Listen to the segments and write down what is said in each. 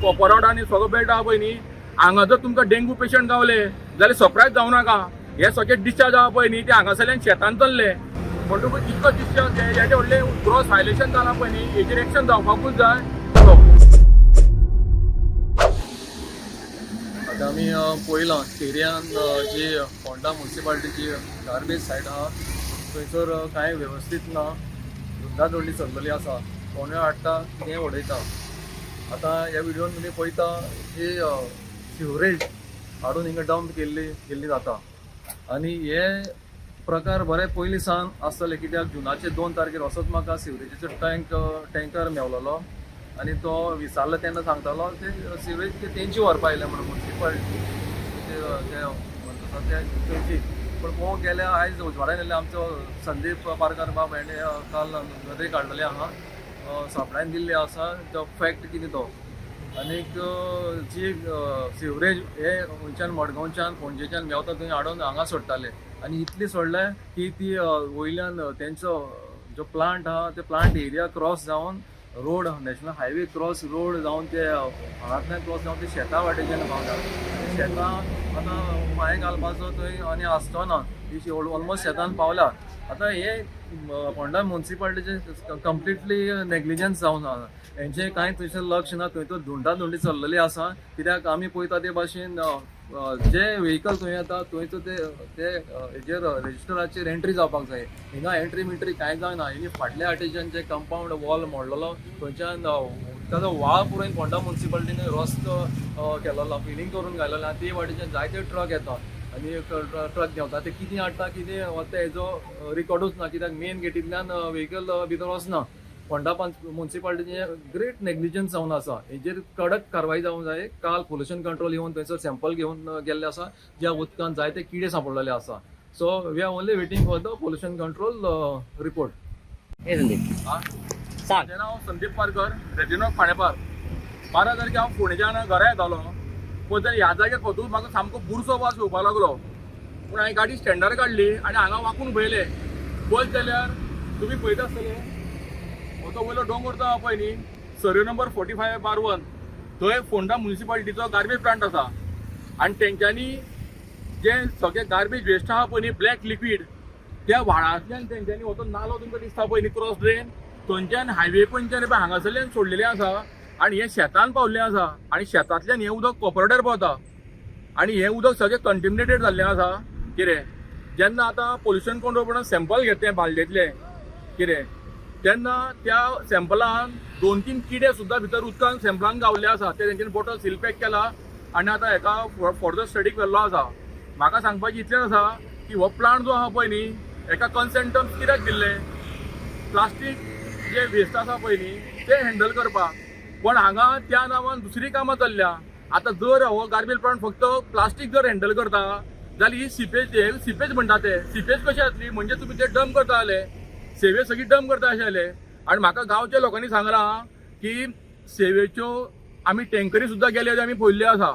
कोपरवाडा आनी सगळो बेल्ट आहा पळय न्ही, हांगा जर तुमकां डेंगू पेशंट गावले जाल्यार सरप्रायज जावं नाका. हे सगळे डिस्चार्ज आहा पळय न्ही ते हांगासरल्यान शेतान चल्ले म्हणटकूच इतको डिस्चार्ज हेजे व्हडले ग्रॉस व्हायलेशन जालां पळय न्ही, हेजेर एक्शन जावपाकूच जाय. आतां आमी पळयलां एरियान जी फोंडा म्युनिसिपालिटीची गार्बेज सायट आहा थंयसर कांय वेवस्थीत ना, धुंडाधुंडी चल्लेली आसा, कोणूय हाडटा कितेंय उडयता. आतां ह्या व्हिडिओन तुमी पळयता की सिवरेज हाडून हिंगा डंप केल्ली जाता आनी हे प्रकार बरे पयलीं सावन आसतले, कित्याक जुनाचे 2 तारखेर वचत म्हाका सिवरेजीचो टँकर मेवलोलो आनी तो विचारलो तेन्ना सांगतालो ते सिवरेज ते तेंची व्हरपा आयले म्हणून म्युनिसिपालिटी ते म्हणटा ते थंयची. पण पळोवंक गेल्यार आयज उजवाडान येयल्ले आमचो संदीप पारकर बाब हेणे काल नदरे काडलेले आहा, सापळ्यान दिल्ले आसा तो फॅक्ट कितें तो. आनीक जी सिवरेज हे खंयच्यान मडगांवच्यान पणजेच्यान मेवता थंय हाडून हांगा सोडटाले आनी इतली सोडले की ती वयल्यान तेंचो जो प्लांट आहा ते प्लांट एरिया क्रॉस जावन road national highway cross road जावन ते हांगांतल्यान क्रॉस जावन ते शेतां वाटेच्यान पावता. शेतां आतां माये घालपाचो थंय आनी आसचो ना, ती ऑलमोस्ट शेतान पावल्या. आतां हे फोंडा म्युनिसिपालिटीचे कंप्लिटली नेग्लिजन्स जावन आसा, हेंचें कांय थंयसर लक्ष ना. थंय तो धुंडाधुंडी चल्लेली आसा, कित्याक आमी पळयता ते भाशेन जे व्हेहिकल थंय येता थंयचो ते हेजेर रेजिस्टराचेर एंट्री जावपाक जाय. हिंगा एंट्री मिंट्री कांय जायना. हिंगा फाटल्या वाटेच्यान जे कंपाऊंड वॉल मोडलेलो थंयच्यान ताजो व्हाळ पुरयन फोंडा म्युनिसिपालिटीन रस्तो केलेलो, फिलिंग करून घालेलो आनी ते वाटेच्यान जायते ट्रक येता आनी ट्रक घेवता ते कितें हाडटा कितें वता हेजो रिकॉर्डूच ना, कित्याक मेन गेटींतल्यान व्हेहिकल भितर वचना. फोंडा म्युनिसिपालिटीचे ग्रेट नेग्लिजन्स जावन आसा, हेजेर कडक कारवाई जावंक जाय. काल पोल्युशन कंट्रोल येवन थंयसर सॅम्पल घेवन गेल्ले आसा, ज्या उदकांत जायते किडे सांपडलेले आसा. So we are only waiting for the pollution control report. म्हजें नांव संदीप पारकर, रेजिनॉक खांडेपार. 12 तारखेर हांव फोंडेच्यान घरा येतालो, पळय जाल्यार ह्या जाग्यार खतून म्हाका सामको बुरसो वास येवपाक लागलो. पूण हांवें गाडी स्टँडार काडली आनी हांगा वाकून उबयले. पळयत जाल्यार तुमी पळयता आसतले हो तो वयलो दोंगर तो आहा पळय न्ही, सर्वे नंबर 45/1 थंय फोंडा म्युनिसिपालिटीचो गार्बेज प्लांट आसा. आनी तेंच्यांनी जे सगळे गार्बेज वेस्ट आहा पळय न्ही ब्लॅक लिक्वीड, त्या व्हाळांतल्यान तेंच्यांनी हो तो नालो तुमकां दिसता पळय न्ही क्रॉस ड्रेन, थंयच्यान हायवे पंच्यान हांगासरल्यान सोडलेले आसा आनी हे शेतान पावल्ले आसा. आनी शेतांतल्यान हें उदक कोपरवाड्यार पावता आनी हें उदक सगळें कंटेमिनेटेड जाल्लें आसा. कितें जेन्ना आतां पोल्युशन कंट्रोल बोर्डान सॅम्पल घेतले बालदेंतले कितें, तेन्ना त्या सॅम्पलान 2-3 किडे सुद्दां भितर उदकान सॅम्पलान गावल्ले आसा. ते तेंच्यांनी बॉटल सील पॅक केला आनी आतां हेका फर्दर स्टडीक व्हेल्लो आसा. म्हाका सांगपाचें इतलेंच आसा की हो प्लांट जो आहा पळय न्ही हेका कन्सेंट टर्म्स कित्याक दिल्ले, प्लास्टीक जे वेस्ट आसा पळय न्ही ते हँडल करपाक. पण हांगा त्या नांवान दुसरी कामां चल्ल्या. आतां जर हो गार्बेज प्लांट फक्त प्लास्टीक जर हँडल करता जाल्यार ही सिपेज म्हणटा ते सिपेज कशी जातली, म्हणजे तुमी ते डंप करता जाले सेवे सगळी डंप करता अशें जालें. आनी म्हाका गांवच्या लोकांनी सांगलां की सेवेच्यो आमी टँकरी सुद्दां गेले आमी पळयल्ले आसा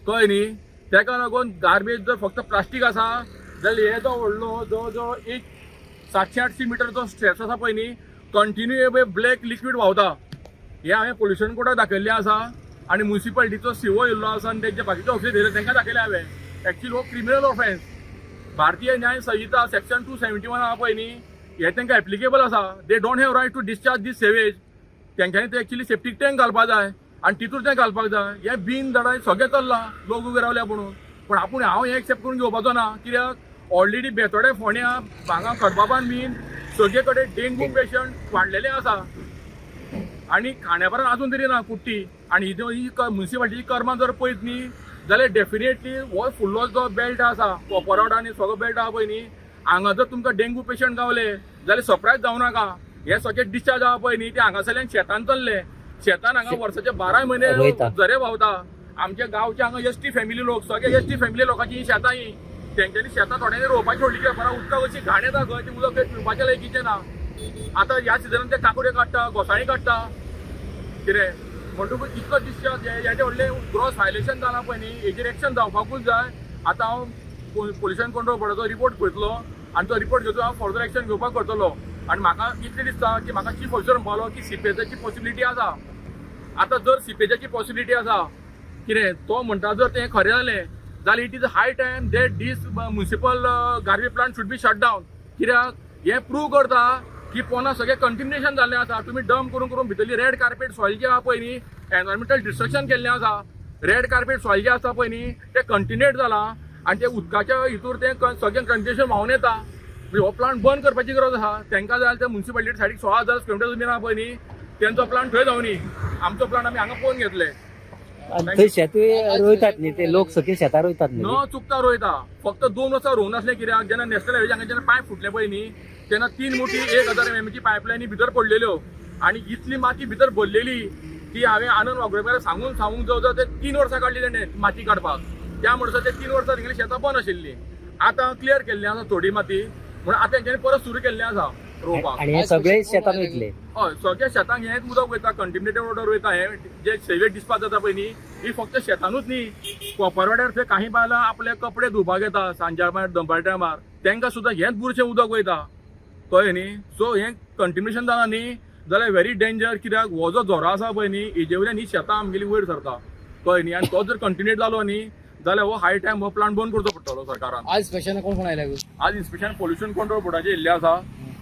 कळ्ळें न्ही. तेका लागून गार्बेज जर फक्त प्लास्टीक आसा जाल्यार हे जो व्हडलो जवळ जवळ एक 700-800 मिटर जो स्ट्रेच आसा पळय न्ही कंटिन्यू ब्लॅक लिक्वीड व्हांवता. हे हांवें पोल्युशन कोर्टाक दाखयल्लें आसा आनी म्युनिसिपालिटीचो सीओ येयल्लो आसा आनी तेंचे बाकीचे ऑफिसर येयले तेंकां दाखयलें हांवें. एक्चुअली हो क्रिमिनल ऑफेन्स भारतीय न्याय संहिता सेक्शन 271 आहा पळय न्ही हे तांकां एप्लिकेबल आसा. They don't have right to discharge this sewage. तेंच्यांनी ते एक्चुअली सेप्टीक टँक घालपाक जाय आनी तितून तें घालपाक जाय. हे बीन दडाय सगळें चल्लां लोक उबे रावल्या म्हणून. पण हांव हें एक्सेप्ट करून घेवपाचो ना, कित्याक ऑलरेडी बेतोड्या फोंड्या हांगा खडपाबान बीन सगळे कडेन डेंगू पेशंट वाडलेले आसा आनी खांडेपारान अजून तरी ना कुट्टी. आनी ही म्युनिसिपालिटीची कर्मां जर पळयत न्ही जाल्यार डेफिनेटली हो फुल्लो जो बेल्ट आसा कोपरवाडा आनी सगळो बेल्ट आहा पळय न्ही हांगा जर तुमकां डेंगू पेशंट गावले जाल्यार सरप्रायज जावं नाका. हे सगळे डिस्चार्ज आहा पळय न्ही ते हांगासरल्यान शेतान चल्ले. शेतान हांगा वर्साचे 12 म्हयने झरे व्हांवता. आमच्या गांवचे हांगा एसटी फॅमिली लोक सगळे एसटी फॅमिली लोकांची ही शेतां ही तेंच्यांनी शेतां थोड्यांनी रोवपाची सोडली की बरा उदकाक अशी घाण येता खंय ती उदक पिवपाच्या लायकीचें ना. आतां ह्या सिजनान ते काकडे काडटा घोसाळी काडटा कितें म्हणटकूच इतको डिस्चार्ज हेजे व्हडलें ग्रॉस व्हायलेशन जालां पळय न्ही हेजेर एक्शन जावपाकूच जाय. आतां हांव पोल्युशन कंट्रोल बोर्डाचो रिपोर्ट पळयतलो आनी तो रिपोर्ट घेवन हांव फर्दर एक्शन घेवपाक करतलो. आनी म्हाका इतलें दिसता की म्हाका चीफ ऑफिसर म्हणपालो की सीपेजाची पॉसिबिलिटी आसा आता जर सिपेजाची पॉसिबिलिटी आसा कितें तो म्हणटा जर तें खरें जालें जाल्यार it is high time that this municipal garbage plant should be shut down. कित्याक हें प्रूव करता की पोना सगळें कंटिन्युएशन जाल्लें आसा. तुमी डंप करून करून भितरली रेड कार्पेट सॉयल जी आहा पळय न्ही एनवायरमेंटल डिस्ट्रक्शन केल्लें आसा. रेड कार्पेट सॉयल जे आसा पळय न्ही तें कंटिन्युएट जालां आनी ते उदकाच्या हितूर तें सगळें कंटिन्युएशन व्हांवन येता. हो प्लांट बंद करपाची गरज आहा. तांकां जाय ते म्युनिसिपालिटी सायडीक 16,000 स्क्वेअर मिटर जमीन आहा पळय न्ही तेंचो प्लांट थंय जावनी. आमचो प्लांट आमी हांगा पळोवन घेतले. थंय शेत रोयतात न्ही ते लोक सकयल शेतां रोयतात न्ही. न चुकता रोयता. फक्त 2 वर्सां रोवन आसलें कित्याक जेन्ना नॅशनल हायवेच्या हांगा जेन्ना पायप फुटले पळय न्ही तेन्ना 3 मोठी 1000 mm ची पायपलायनी भितर पडलेल्यो आनी इतली माती भितर भरलेली ती हांवें आनंद वागोवपाक सांगून जवळ जवळ ते 3 वर्सां काडली तेणें माती काडपाक. त्या म्हणसर ते 3 वर्सां तेंगेली शेतां बंद आशिल्लीं. आतां क्लियर केल्लें आसा थोडी माती म्हणून आतां तेंच्यांनी परत सुरू केल्लें आसा रोवपाक. आणि हे सगळे शेतान वयतले. हय सगळ्या शेतांक हेंच उदक वयता कंटिन्युएटेड वॉटर वयता. हें जे सेवेट डिस्पास जाता पळय न्ही ही फक्त शेतानूच न्ही कोपरवाड्यार थंय काही बायलां आपले कपडे धुवपाक येता सांच्या मार दनपार टायमार तांकां सुद्दां हेंच बुरशें उदक वयता कळ्ळें न्ही. सो हें कंटिन्युएशन जालां न्ही जाल्यार व्हेरी डेंजर. कित्याक हो जो झरो आसा पळय न्ही हेजे वयल्यान ही शेतां आमगेली वयर सरता कळ्ळें न्ही. आनी तो जर कंटिन्युएट जालो न्ही जाल्यार हो हाय टायम हो प्लांट बंद करचो पडटलो सरकारान. आज स्पेशल कोण आयला? आज इन्स्पेक्शन पोल्युशन कंट्रोल बोर्डाचे येयल्ले आसा.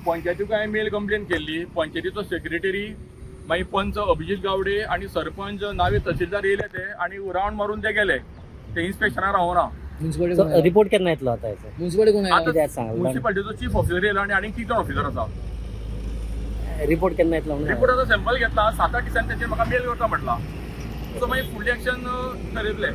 पंचायतीक हांवें मेल कंप्लेन केल्ली. पंचायतीचो सेक्रेटरी मागीर पंच अभिजीत गावडे आनी सरपंच नावे तहसीलदार येयले ते आनी रावंड मारून ते गेले. ते इन्स्पेक्शनाक रावना. म्युन्सिपालिटी रिपोर्ट केन्ना येतलो आता याचा? म्युन्सिपालिटी कोण आयला? कित्याक सांग म्युन्सिपालिटीचो चीफ ऑफिसर येयला आनी आनीक 3 ऑफिसर आसा. रिपोर्ट केन्ना येतलो म्हणून? रिपोर्टाचो सॅम्पल घेतला 7-8 दिसांनी तेचेर म्हाका मेल करता म्हटला. सो मागीर फुडली एक्शन ठरयतले.